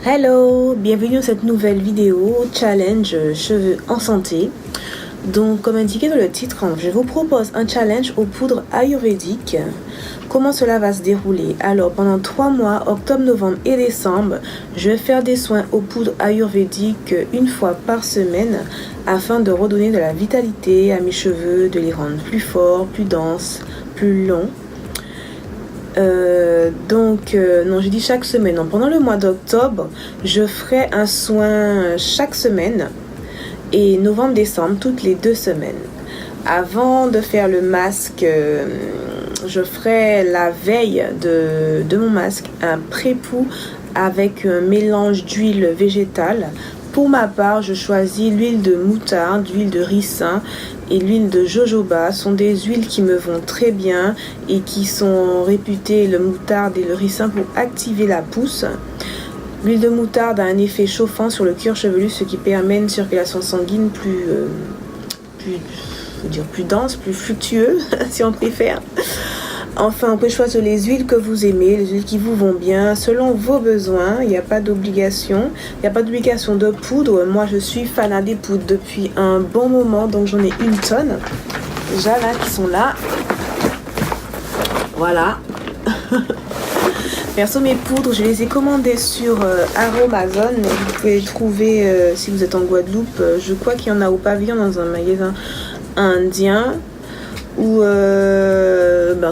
Hello, bienvenue dans cette nouvelle vidéo challenge cheveux en santé. Donc comme indiqué dans le titre, je vous propose un challenge aux poudres ayurvédiques. Comment cela va se dérouler? Alors pendant 3 mois, octobre, novembre et décembre, je vais faire des soins aux poudres ayurvédiques une fois par semaine afin de redonner de la vitalité à mes cheveux, de les rendre plus forts, plus denses, plus longs. Non, je dis chaque semaine. Donc, pendant le mois d'octobre, je ferai un soin chaque semaine et novembre-décembre toutes les 2 semaines. Avant de faire le masque, je ferai la veille de mon masque un pré-poux avec un mélange d'huile végétale. Pour ma part, je choisis l'huile de moutarde, l'huile de ricin et l'huile de jojoba. Ce sont des huiles qui me vont très bien et qui sont réputées, le moutarde et le ricin, pour activer la pousse. L'huile de moutarde a un effet chauffant sur le cuir chevelu, ce qui permet une circulation sanguine plus dense, plus fluctueuse, si on préfère. Enfin, on peut choisir les huiles que vous aimez, les huiles qui vous vont bien, selon vos besoins. Il n'y a pas d'obligation. Il n'y a pas d'obligation de poudre. Moi, je suis fan des poudres depuis un bon moment, donc j'en ai une tonne. Déjà là, qui sont là. Voilà. Perso, mes poudres, je les ai commandées sur Aromazone. Vous pouvez les trouver si vous êtes en Guadeloupe. Je crois qu'il y en a au pavillon dans un magasin indien. Ou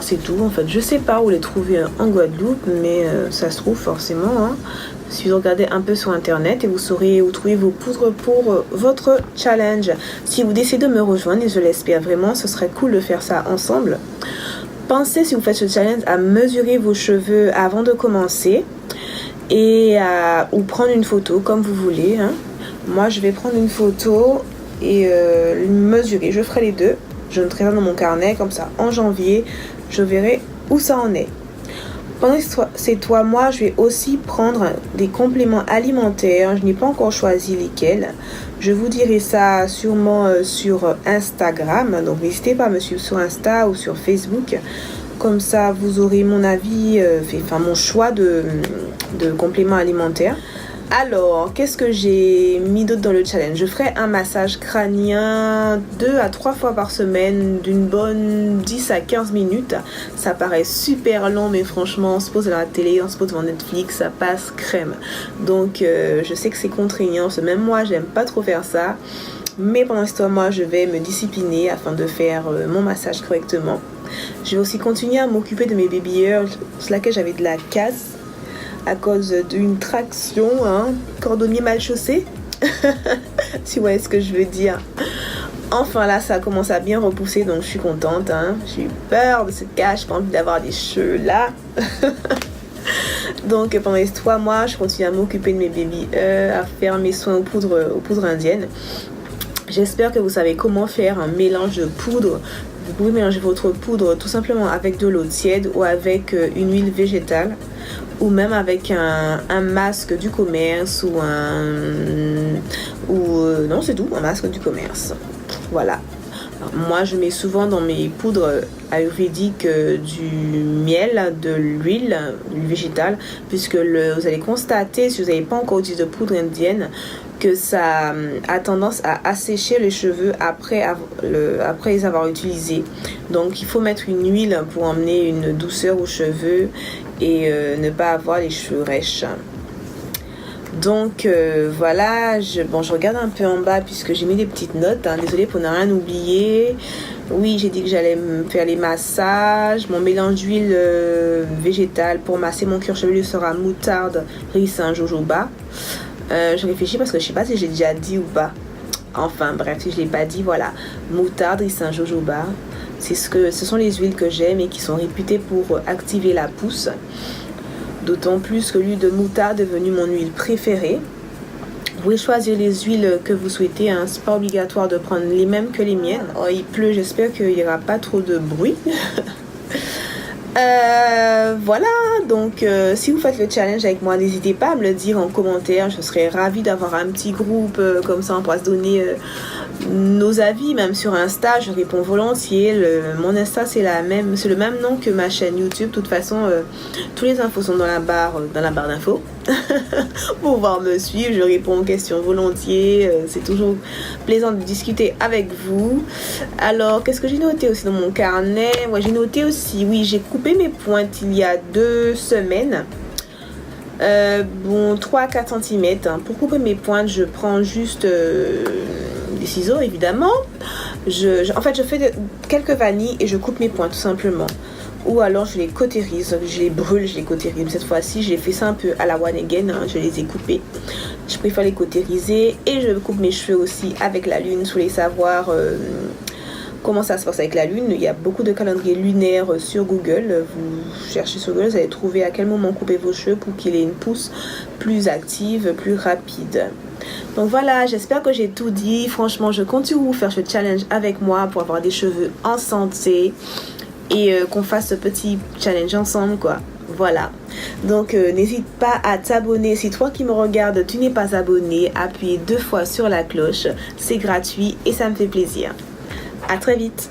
c'est tout en fait. Je sais pas où les trouver en Guadeloupe, mais ça se trouve forcément, hein. Si vous regardez un peu sur internet, et vous saurez où trouver vos poudres pour votre challenge. Si vous décidez de me rejoindre, et je l'espère vraiment, ce serait cool de faire ça ensemble. Pensez, si vous faites ce challenge, à mesurer vos cheveux avant de commencer ou prendre une photo comme vous voulez, hein. Moi je vais prendre une photo et mesurer. Je ferai les deux. Je noterai ça dans mon carnet, comme ça en janvier je verrai où ça en est. Pendant ces 3 mois, je vais aussi prendre des compléments alimentaires. Je n'ai pas encore choisi lesquels. Je vous dirai ça sûrement sur Instagram. Donc n'hésitez pas à me suivre sur Insta ou sur Facebook. Comme ça, vous aurez mon avis, mon choix de compléments alimentaires. Alors, qu'est-ce que j'ai mis d'autre dans le challenge? Je ferai un massage crânien 2 à 3 fois par semaine d'une bonne 10 à 15 minutes. Ça paraît super long, mais franchement, on se pose à la télé, on se pose devant Netflix, ça passe crème. Donc, je sais que c'est contraignant, parce que même moi, j'aime pas trop faire ça. Mais pendant ce temps, moi, je vais me discipliner afin de faire mon massage correctement. Je vais aussi continuer à m'occuper de mes baby hairs, sur laquelle j'avais de la casse à cause d'une traction, cordonnier mal chaussé. Si vous voyez ce que je veux dire. Enfin là, ça commence à bien repousser, donc je suis contente, hein. J'ai eu peur de cette cache, j'ai pas envie d'avoir des cheveux là. Donc pendant les 3 mois, je continue à m'occuper de mes baby à faire mes soins aux poudres indiennes. J'espère que vous savez comment faire un mélange de poudre. Vous pouvez mélanger votre poudre tout simplement avec de l'eau tiède ou avec une huile végétale, ou même avec un masque du commerce non, c'est tout, un masque du commerce. Voilà. Alors, moi, je mets souvent dans mes poudres ayurvédiques du miel, de l'huile végétale, puisque vous allez constater, si vous n'avez pas encore utilisé de poudre indienne, que ça a tendance à assécher les cheveux après les avoir utilisés. Donc il faut mettre une huile pour emmener une douceur aux cheveux et ne pas avoir les cheveux rêches. Donc voilà, je regarde un peu en bas puisque j'ai mis des petites notes, hein. Désolée pour ne rien oublier. Oui, j'ai dit que j'allais me faire les massages. Mon mélange d'huile végétale pour masser mon cuir chevelu sera moutarde, ricin, jojoba. Je réfléchis parce que je sais pas si j'ai déjà dit ou pas. Enfin bref, si je l'ai pas dit, voilà. Moutarde, ricin, jojoba. Ce sont les huiles que j'aime et qui sont réputées pour activer la pousse. D'autant plus que l'huile de moutarde est devenue mon huile préférée. Vous pouvez choisir les huiles que vous souhaitez, hein. C'est pas obligatoire de prendre les mêmes que les miennes. Oh, il pleut, j'espère qu'il n'y aura pas trop de bruit. Voilà, donc si vous faites le challenge avec moi, n'hésitez pas à me le dire en commentaire. Je serais ravie d'avoir un petit groupe, comme ça on pourra se donner nos avis, même sur Insta. Je réponds volontiers. Mon Insta c'est le même nom que ma chaîne YouTube. De toute façon, toutes les infos sont dans la barre d'infos. pour pouvoir me suivre. Je réponds aux questions volontiers. C'est toujours plaisant de discuter avec vous. Alors, qu'est-ce que j'ai noté aussi dans mon carnet? Moi, j'ai noté aussi, oui, j'ai coupé mes pointes il y a 2 semaines. 3 à 4 cm. Pour couper mes pointes, je prends juste des ciseaux, évidemment. En fait, je fais quelques vanilles et je coupe mes pointes, tout simplement. Ou alors, je les cautérise. Je les brûle, je les cautérise. Cette fois-ci, j'ai fait ça un peu à la one again. Je les ai coupés. Je préfère les cautériser. Et je coupe mes cheveux aussi avec la lune. Si vous voulez savoir comment ça se passe avec la lune, il y a beaucoup de calendriers lunaires sur Google. Vous cherchez sur Google, vous allez trouver à quel moment couper vos cheveux pour qu'il ait une pousse plus active, plus rapide. Donc voilà, j'espère que j'ai tout dit. Franchement, je compte sur vous faire ce challenge avec moi pour avoir des cheveux en santé et qu'on fasse ce petit challenge ensemble, quoi. Voilà. Donc n'hésite pas à t'abonner. Si toi qui me regardes, tu n'es pas abonné, appuie 2 fois sur la cloche. C'est gratuit et ça me fait plaisir. À très vite.